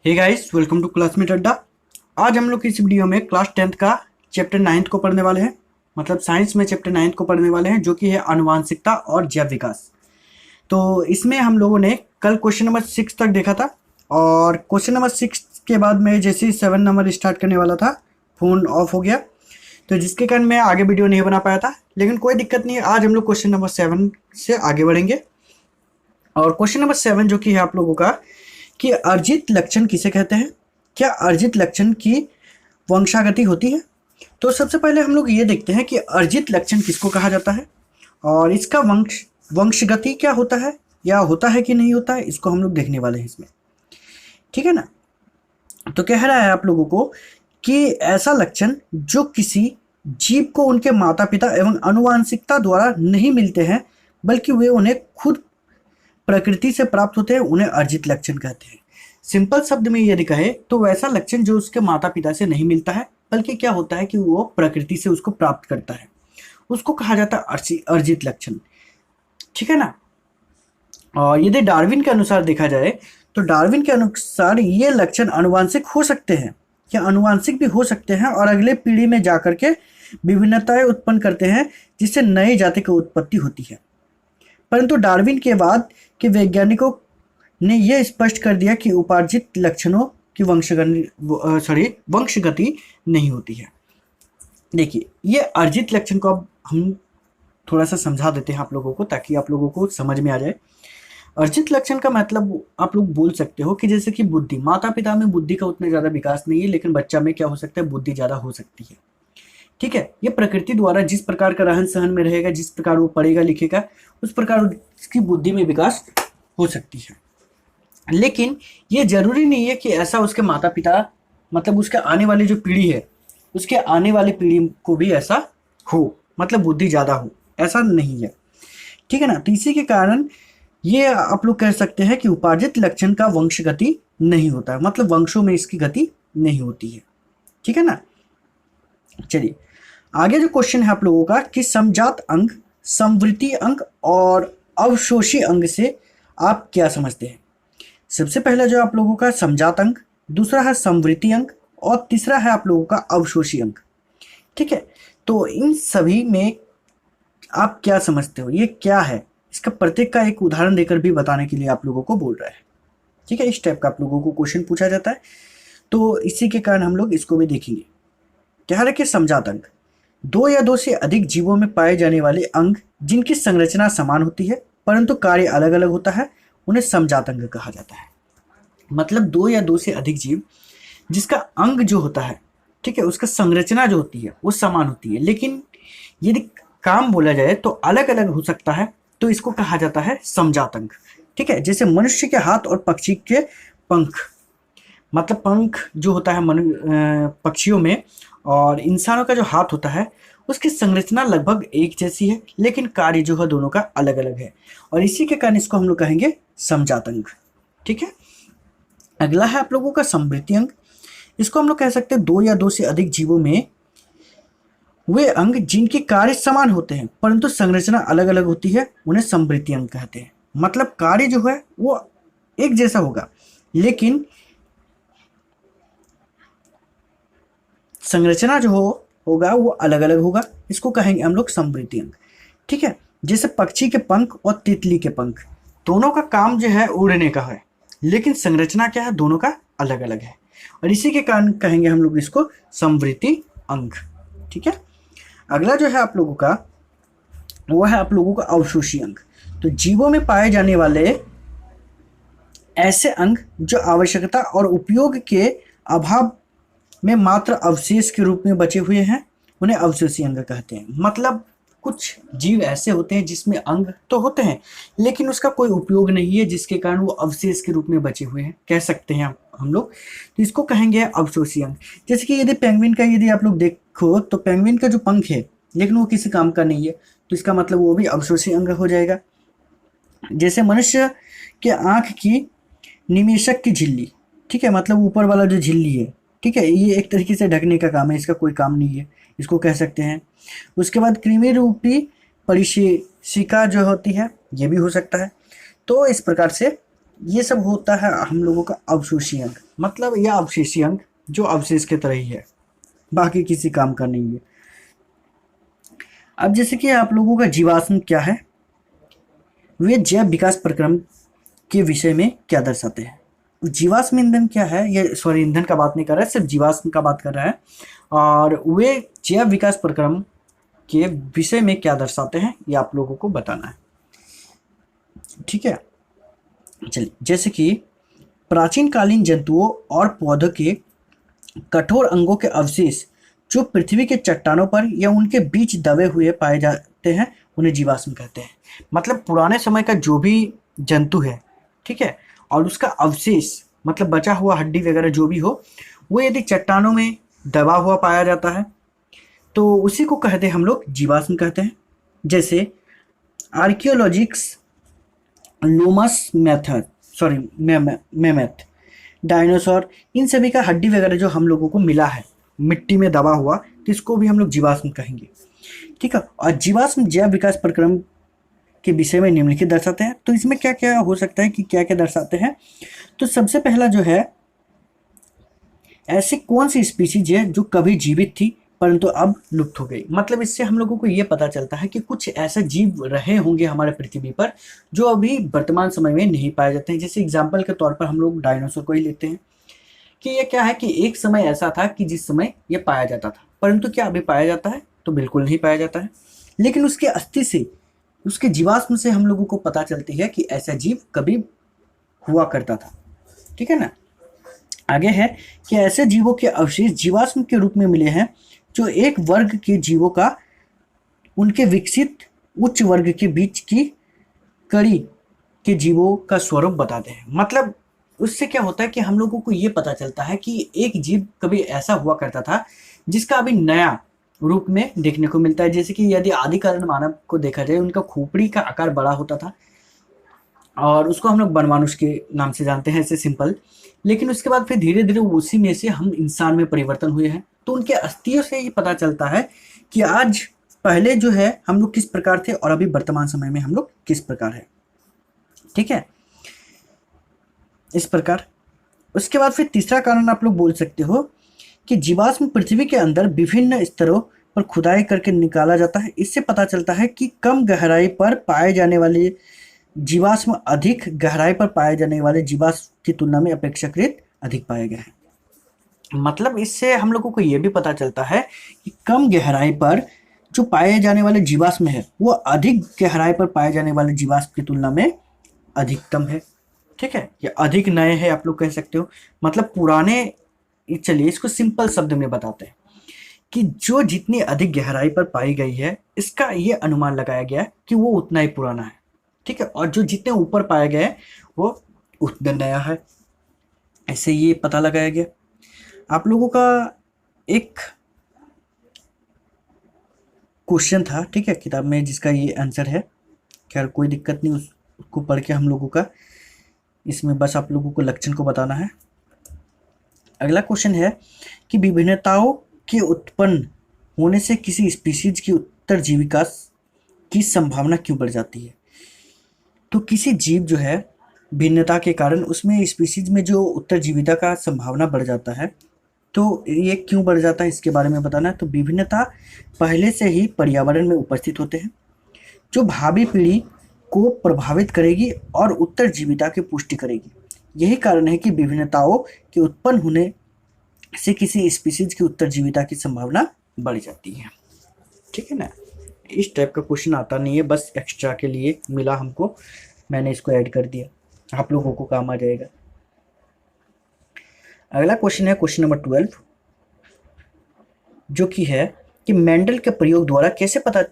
Hey guys, welcome to Classmate Adda. आज हम लोग इस वीडियो में क्लास 10th का चैप्टर 9th को पढ़ने वाले हैं। मतलब साइंस में चैप्टर 9th को पढ़ने वाले हैं, जो कि है आनुवांशिकता और जैव विकास। तो इसमें हम लोगों ने कल क्वेश्चन नंबर 6 तक देखा था, और क्वेश्चन नंबर 6 के बाद में जैसे ही 7 नंबर स्टार्ट करने वाला था, फ़ोन ऑफ हो गया, तो जिसके कारण मैं आगे वीडियो नहीं बना पाया था। लेकिन कोई दिक्कत नहीं है, आज हम लोग क्वेश्चन नंबर 7 से आगे बढ़ेंगे। और क्वेश्चन नंबर 7 जो कि है आप लोगों का, कि अर्जित लक्षण किसे कहते हैं? क्या अर्जित लक्षण की वंशागति होती है? तो सबसे पहले हम लोग ये देखते हैं कि अर्जित लक्षण किसको कहा जाता है, और इसका वंशगति क्या होता है, या होता है कि नहीं होता है, इसको हम लोग देखने वाले हैं इसमें। ठीक है ना। तो कह रहा है आप लोगों को कि ऐसा लक्षण जो किसी जीव को उनके माता पिता एवं आनुवांशिकता द्वारा नहीं मिलते हैं, बल्कि वे उन्हें खुद प्रकृति से प्राप्त होते हैं, उन्हें अर्जित लक्षण कहते हैं। सिंपल शब्द में यदि कहे तो वैसा लक्षण जो उसके माता पिता से नहीं मिलता है, बल्कि क्या होता है कि वो प्रकृति से उसको प्राप्त करता है, उसको कहा जाता है अर्जित लक्षण। ठीक है ना। और यदि डार्विन के अनुसार देखा जाए, तो डार्विन के अनुसार ये लक्षण आनुवांशिक हो सकते हैं, या आनुवांशिक भी हो सकते हैं, और अगले पीढ़ी में जाकर के विभिन्नताएं उत्पन्न करते हैं, जिससे नई जाति की उत्पत्ति होती है। परंतु डार्विन के बाद के वैज्ञानिकों ने यह स्पष्ट कर दिया कि उपार्जित लक्षणों की वंशगति नहीं होती है। देखिए, ये अर्जित लक्षण को अब हम थोड़ा सा समझा देते हैं आप लोगों को, ताकि आप लोगों को समझ में आ जाए। अर्जित लक्षण का मतलब आप लोग बोल सकते हो कि जैसे कि बुद्धि, माता पिता में बुद्धि का उतना ज़्यादा विकास नहीं है, लेकिन बच्चा में क्या हो सकता है, बुद्धि ज़्यादा हो सकती है। ठीक है। ये प्रकृति द्वारा जिस प्रकार का रहन सहन में रहेगा, जिस प्रकार वो पढ़ेगा लिखेगा, उस प्रकार उसकी बुद्धि में विकास हो सकती है। लेकिन ये जरूरी नहीं है कि ऐसा उसके माता पिता, मतलब उसके आने वाली जो पीढ़ी है, उसके आने वाली पीढ़ी को भी ऐसा हो, मतलब बुद्धि ज़्यादा हो, ऐसा नहीं है। ठीक है ना। तो इसी के कारण ये आप लोग कह सकते हैं कि उपार्जित लक्षण का वंशगति नहीं होता है, मतलब वंशों में इसकी गति नहीं होती है। ठीक है ना। चलिए आगे जो क्वेश्चन है आप लोगों का, कि समजात अंग, समवृत्ति अंग और अवशोषी अंग से आप क्या समझते हैं? सबसे पहला जो आप लोगों का समजात अंग, दूसरा है समवृत्ति अंग, और तीसरा है आप लोगों का अवशोषी अंग। ठीक है। तो इन सभी में आप क्या समझते हो, ये क्या है? इसका प्रत्येक का एक उदाहरण देकर भी बताने के लिए आप लोगों को बोल रहा है। ठीक है। इस टाइप का आप लोगों को क्वेश्चन पूछा जाता है, तो इसी के कारण हम लोग इसको भी देखेंगे। कह रहे कि समजात अंग, दो या दो से अधिक जीवों में पाए जाने वाले अंग जिनकी संरचना समान होती है परंतु कार्य अलग अलग होता है, उन्हें समजात अंग कहा जाता है। मतलब दो या दो से अधिक जीव जिसका अंग जो होता है, ठीक है, उसका संरचना जो होती है वो समान होती है, लेकिन यदि काम बोला जाए तो अलग अलग हो सकता है, तो इसको कहा जाता है समजात अंग। ठीक है। जैसे मनुष्य के हाथ और पक्षी के पंख, मतलब पंख जो होता है पक्षियों में, और इंसानों का जो हाथ होता है, उसकी संरचना लगभग एक जैसी है, लेकिन कार्य जो है दोनों का अलग अलग है, और इसी के कारण इसको हम लोग कहेंगे समजात अंग। ठीक है। अगला है आप लोगों का समवृत्ति अंग। इसको हम लोग कह सकते हैं दो या दो से अधिक जीवों में वे अंग जिनके कार्य समान होते हैं परंतु संरचना अलग अलग होती है, उन्हें समवृत्ति अंग कहते हैं। मतलब कार्य जो है वो एक जैसा होगा, लेकिन संरचना जो होगा वो अलग अलग होगा, इसको कहेंगे हम लोग समवृत्ति अंग। ठीक है। जैसे पक्षी के पंख और तितली के पंख, दोनों का काम जो है उड़ने का है, लेकिन संरचना क्या है, दोनों का अलग अलग है, और इसी के कारण कहेंगे हम लोग इसको समवृत्ति अंग। ठीक है। अगला जो है आप लोगों का, वो है आप लोगों का अवशोषी अंग। तो जीवों में पाए जाने वाले ऐसे अंग जो आवश्यकता और उपयोग के अभाव में मात्र अवशेष के रूप में बचे हुए हैं, उन्हें अवशोषी अंग कहते हैं। मतलब कुछ जीव ऐसे होते हैं जिसमें अंग तो होते हैं, लेकिन उसका कोई उपयोग नहीं है, जिसके कारण वो अवशेष के रूप में बचे हुए हैं, कह सकते हैं हम लोग। तो इसको कहेंगे अवशोषी अंग। जैसे कि यदि पेंगुइन का यदि आप लोग देखो, तो पेंगुइन का जो पंख है, लेकिन वो किसी काम का नहीं है, तो इसका मतलब वो भी अवशोषी अंग हो जाएगा। जैसे मनुष्य के आँख की निमेशक की झिल्ली, ठीक है, मतलब ऊपर वाला जो झिल्ली है, ठीक है, ये एक तरीके से ढकने का काम है, इसका कोई काम नहीं है, इसको कह सकते हैं। उसके बाद कृमि रूपी परिशिका जो होती है, ये भी हो सकता है। तो इस प्रकार से ये सब होता है हम लोगों का अवशोषी अंग, मतलब यह अवशेषी अंग जो अवशेष के तरह ही है, बाकी किसी काम का नहीं है। अब जैसे कि आप लोगों का जीवाश्म क्या है, वे जैव विकास प्रक्रम के विषय में क्या दर्शाते हैं। जीवाश्म ईंधन क्या है, ये सॉरी ईंधन का बात नहीं कर रहा है, सिर्फ जीवाश्म का बात कर रहा है। और वे जैव विकास प्रक्रम के विषय में क्या दर्शाते हैं ये आप लोगों को बताना है, ठीक है। चलिए, जैसे कि प्राचीन कालीन जंतुओं और पौधों के कठोर अंगों के अवशेष जो पृथ्वी के चट्टानों पर या उनके बीच दबे हुए पाए जाते हैं उन्हें जीवाश्म कहते हैं। मतलब पुराने समय का जो भी जंतु है, ठीक है, और उसका अवशेष मतलब बचा हुआ हड्डी वगैरह जो भी हो, वो यदि चट्टानों में दबा हुआ पाया जाता है तो उसी को कहते हैं हम लोग जीवाश्म कहते हैं। जैसे आर्कियोलॉजिक्स लोमस मेथड सॉरी मेमेथ डायनासोर, इन सभी का हड्डी वगैरह जो हम लोगों को मिला है मिट्टी में दबा हुआ, तो इसको भी हम लोग जीवाश्म कहेंगे, ठीक है। और जीवाश्म जैव विकास प्रक्रम के विषय में निम्नलिखित दर्शाते हैं। तो इसमें क्या क्या हो सकता है कि क्या क्या दर्शाते हैं। तो सबसे पहला जो है, ऐसी कौन सी स्पीसीज है जो कभी जीवित थी परंतु अब लुप्त हो गई। मतलब इससे हम लोगों को ये पता चलता है कि कुछ ऐसे जीव रहे होंगे हमारे पृथ्वी पर जो अभी वर्तमान समय में नहीं पाए जाते हैं। जैसे एग्जाम्पल के तौर पर हम लोग डायनासोर को ही लेते हैं कि ये क्या है कि एक समय ऐसा था कि जिस समय ये पाया जाता था, परंतु क्या अभी पाया जाता है, तो बिल्कुल नहीं पाया जाता है। लेकिन उसके अस्थि से, उसके जीवाश्म से हम लोगों को पता चलती है कि ऐसा जीव कभी हुआ करता था, ठीक है ना। आगे है कि ऐसे जीवों के अवशेष जीवाश्म के रूप में मिले हैं जो एक वर्ग के जीवों का उनके विकसित उच्च वर्ग के बीच की कड़ी के जीवों का स्वरूप बताते हैं। मतलब उससे क्या होता है कि हम लोगों को ये पता चलता है कि एक जीव कभी ऐसा हुआ करता था जिसका अभी नया रूप में देखने को मिलता है। जैसे कि यदि आदिकालीन मानव को देखा जाए, उनका खोपड़ी का आकार बड़ा होता था और उसको हम लोग बनमानुष के नाम से जानते हैं, ऐसे सिंपल। लेकिन उसके बाद फिर धीरे धीरे उसी में से हम इंसान में परिवर्तन हुए हैं। तो उनके अस्थियों से ये पता चलता है कि आज पहले जो है हम लोग किस प्रकार थे और अभी वर्तमान समय में हम लोग किस प्रकार है, ठीक है, इस प्रकार। उसके बाद फिर तीसरा कारण आप लोग बोल सकते हो कि जीवाश्म पृथ्वी के अंदर विभिन्न स्तरों पर खुदाई करके निकाला जाता है। इससे पता चलता है कि कम गहराई पर पाए जाने वाले जीवाश्म अधिक गहराई पर पाए जाने वाले जीवाश्म की तुलना में अपेक्षाकृत अधिक पाए गए हैं। मतलब इससे हम लोगों को यह भी पता चलता है कि कम गहराई पर जो पाए जाने वाले जीवाश्म है वो अधिक गहराई पर पाए जाने वाले जीवाश्म की तुलना में अधिकतम है, ठीक है, या अधिक नए हैं आप लोग कह सकते हो। मतलब पुराने, चलिए इसको सिंपल शब्द में बताते हैं कि जो जितनी अधिक गहराई पर पाई गई है इसका ये अनुमान लगाया गया है कि वो उतना ही पुराना है, ठीक है, और जो जितने ऊपर पाया गया है वो उतना नया है, ऐसे ये पता लगाया गया। आप लोगों का एक क्वेश्चन था, ठीक है, किताब में जिसका ये आंसर है। खैर कोई दिक्कत नहीं, उसको पढ़ के हम लोगों का इसमें बस आप लोगों को लक्षण को बताना है। अगला क्वेश्चन है कि विभिन्नताओं के उत्पन्न होने से किसी स्पीशीज की उत्तरजीविका की संभावना क्यों बढ़ जाती है। तो किसी जीव जो है भिन्नता के कारण उसमें स्पीशीज में जो उत्तरजीविता का संभावना बढ़ जाता है, तो ये क्यों बढ़ जाता है इसके बारे में बताना है। तो विभिन्नता पहले से ही पर्यावरण में उपस्थित होते हैं जो भावी पीढ़ी को प्रभावित करेगी और उत्तरजीविता की पुष्टि करेगी। यही कारण है कि विभिन्नताओं के उत्पन्न होने से किसी स्पीशीज की उत्तरजीविता की संभावना बढ़ जाती है, ठीक है ना। इस टाइप का क्वेश्चन आता नहीं है, बस एक्स्ट्रा के लिए मिला हमको, मैंने इसको ऐड कर दिया, आप लोगों को काम आ जाएगा। अगला क्वेश्चन है क्वेश्चन नंबर 12, जो कि है कि मेंडल के प्रयोग द्वारा कैसे पता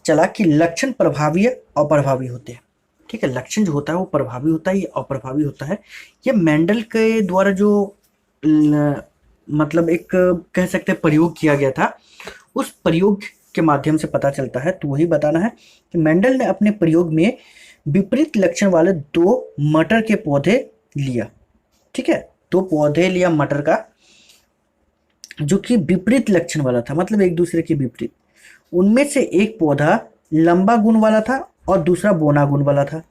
चला कि लक्षण प्रभावी या अप्रभावी होते हैं। ठीक है, लक्षण जो होता है वो प्रभावी होता है या अप्रभावी होता है। ये मेंडल के द्वारा जो मतलब एक कह सकते हैं प्रयोग किया गया था, उस प्रयोग के माध्यम से पता चलता है। तो वही बताना है कि मेंडल ने अपने प्रयोग में विपरीत लक्षण वाले 2 मटर के पौधे लिया। ठीक है, 2 पौधे लिया मटर का, जो कि विपरीत लक्षण वाला था, मतलब एक दूसरे के विपरीत। उनमें से एक पौधा लंबा गुण वाला था और दूसरा बोना गुण वाला था।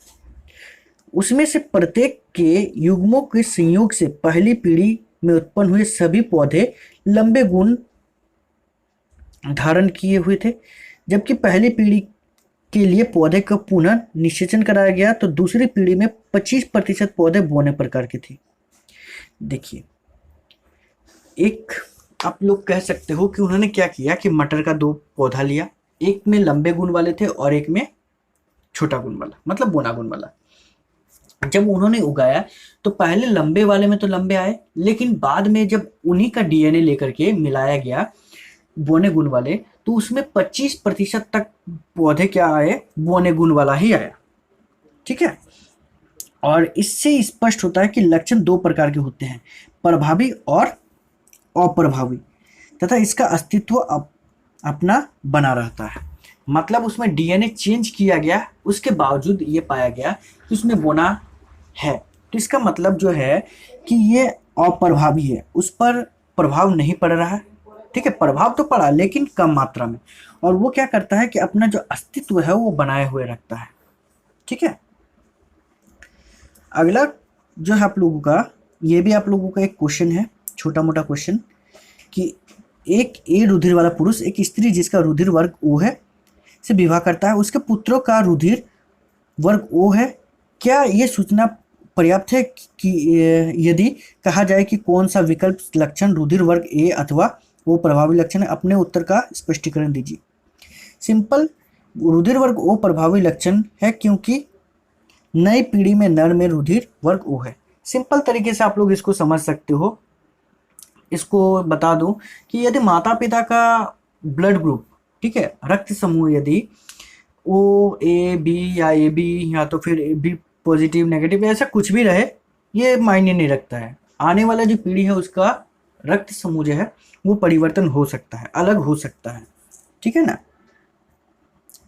उसमें से प्रत्येक के युग्मों के संयोग से पहली पीढ़ी में उत्पन्न हुए सभी पौधे लंबे गुण धारण किए हुए थे। जबकि पहली पीढ़ी के लिए पौधे का पुनः निषेचन कराया गया तो दूसरी पीढ़ी में 25% पौधे बौने प्रकार के थे। देखिए, एक आप लोग कह सकते हो कि उन्होंने क्या किया कि मटर का 2 पौधा लिया, एक में लंबे गुण वाले थे और एक में छोटा गुण वाला, मतलब बोना गुण वाला। जब उन्होंने उगाया तो पहले लंबे वाले में तो लंबे आए, लेकिन बाद में जब उन्हीं का डीएनए लेकर के मिलाया गया बोने गुण वाले, तो उसमें 25% तक पौधे क्या आए, बोने गुण वाला ही आया। ठीक है, और इससे स्पष्ट होता है कि लक्षण 2 प्रकार के होते हैं, प्रभावी और अप्रभावी, तथा इसका अस्तित्व अपना बना रहता है। मतलब उसमें डीएनए चेंज किया गया, उसके बावजूद ये पाया गया कि उसमें बोना है, तो इसका मतलब जो है कि ये अप्रभावी है, उस पर प्रभाव नहीं पड़ रहा है। ठीक है, प्रभाव तो पड़ा लेकिन कम मात्रा में, और वो क्या करता है कि अपना जो अस्तित्व है वो बनाए हुए रखता है। ठीक है, अगला जो है आप लोगों का, ये भी आप लोगों का एक क्वेश्चन है, छोटा मोटा क्वेश्चन, कि एक ए रुधिर वाला पुरुष एक स्त्री जिसका रुधिर वर्ग ओ है से विवाह करता है, उसके पुत्रों का रुधिर वर्ग ओ है। क्या ये सूचना पर्याप्त है कि यदि कहा जाए कि कौन सा विकल्प लक्षण रुधिर वर्ग ए अथवा ओ प्रभावी लक्षण है? अपने उत्तर का स्पष्टीकरण दीजिए। सिंपल, रुधिर वर्ग ओ प्रभावी लक्षण है क्योंकि नई पीढ़ी में नर में रुधिर वर्ग ओ है। सिंपल तरीके से आप लोग इसको समझ सकते हो। इसको बता दूं कि यदि माता पिता का ब्लड ग्रुप, ठीक है, रक्त समूह यदि ओ ए बी या ए बी या तो फिर ए बी पॉजिटिव नेगेटिव ऐसा कुछ भी रहे, ये मायने नहीं रखता है। आने वाला जो पीढ़ी है उसका रक्त समूह जो है वो परिवर्तन हो सकता है, अलग हो सकता है। ठीक है ना,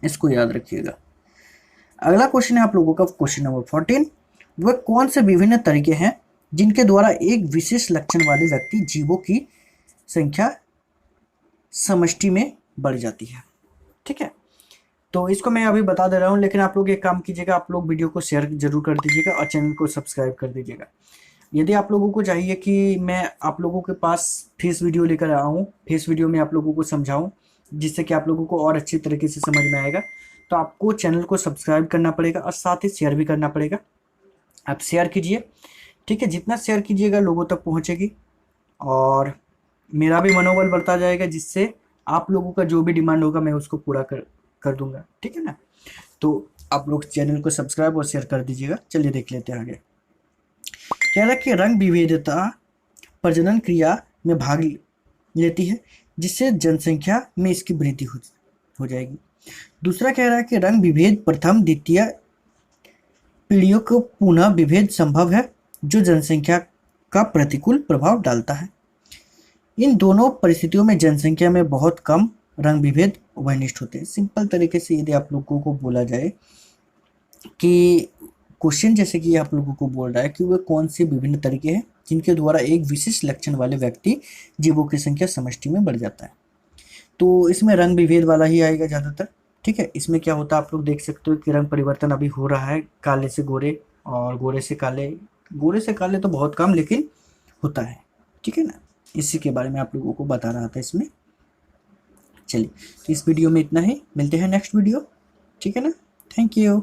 इसको याद रखिएगा। अगला क्वेश्चन है आप लोगों का क्वेश्चन नंबर 14, वह कौन से विभिन्न तरीके हैं जिनके द्वारा एक विशेष लक्षण वाले व्यक्ति जीवों की संख्या समष्टि में बढ़ जाती है। ठीक है, तो इसको मैं अभी बता दे रहा हूँ, लेकिन आप लोग एक काम कीजिएगा, आप लोग वीडियो को शेयर जरूर कर दीजिएगा और चैनल को सब्सक्राइब कर दीजिएगा। यदि आप लोगों को चाहिए कि मैं आप लोगों के पास फेस वीडियो लेकर आऊँ, फेस वीडियो में आप लोगों को समझाऊँ जिससे कि आप लोगों को और अच्छी तरीके से समझ में आएगा, तो आपको चैनल को सब्सक्राइब करना पड़ेगा और साथ ही शेयर भी करना पड़ेगा। आप शेयर कीजिए, ठीक है, जितना शेयर कीजिएगा लोगों तक पहुँचेगी और मेरा भी मनोबल बढ़ता जाएगा, जिससे आप लोगों का जो भी डिमांड होगा मैं उसको पूरा कर दूंगा। ठीक है ना, तो आप लोग चैनल को सब्सक्राइब और शेयर कर दीजिएगा। चलिए देख लेते हैं आगे। कह रहा है कि रंग विविधता प्रजनन क्रिया में भाग लेती है जिससे जनसंख्या में इसकी वृद्धि हो जाएगी। दूसरा कह रहा है कि रंग विभेद प्रथम द्वितीय पीढ़ियों को पुनः विभेद संभव है जो जनसंख्या का प्रतिकूल प्रभाव डालता है। इन दोनों परिस्थितियों में जनसंख्या में बहुत कम रंग विभेद वनिष्ठ होते हैं। सिंपल तरीके से यदि आप लोगों को बोला जाए कि क्वेश्चन जैसे कि आप लोगों को बोल रहा है कि वे कौन से विभिन्न तरीके हैं जिनके द्वारा एक विशेष लक्षण वाले व्यक्ति जीवों की संख्या समष्टि में बढ़ जाता है, तो इसमें रंग विभेद वाला ही आएगा ज़्यादातर। ठीक है, इसमें क्या होता है आप लोग देख सकते हो कि रंग परिवर्तन अभी हो रहा है, काले से गोरे और गोरे से काले तो बहुत कम लेकिन होता है। ठीक है ना, इसी के बारे में आप लोगों को बता रहा था इसमें। चलिए, तो इस वीडियो में इतना ही, मिलते हैं नेक्स्ट वीडियो। ठीक है ना, थैंक यू।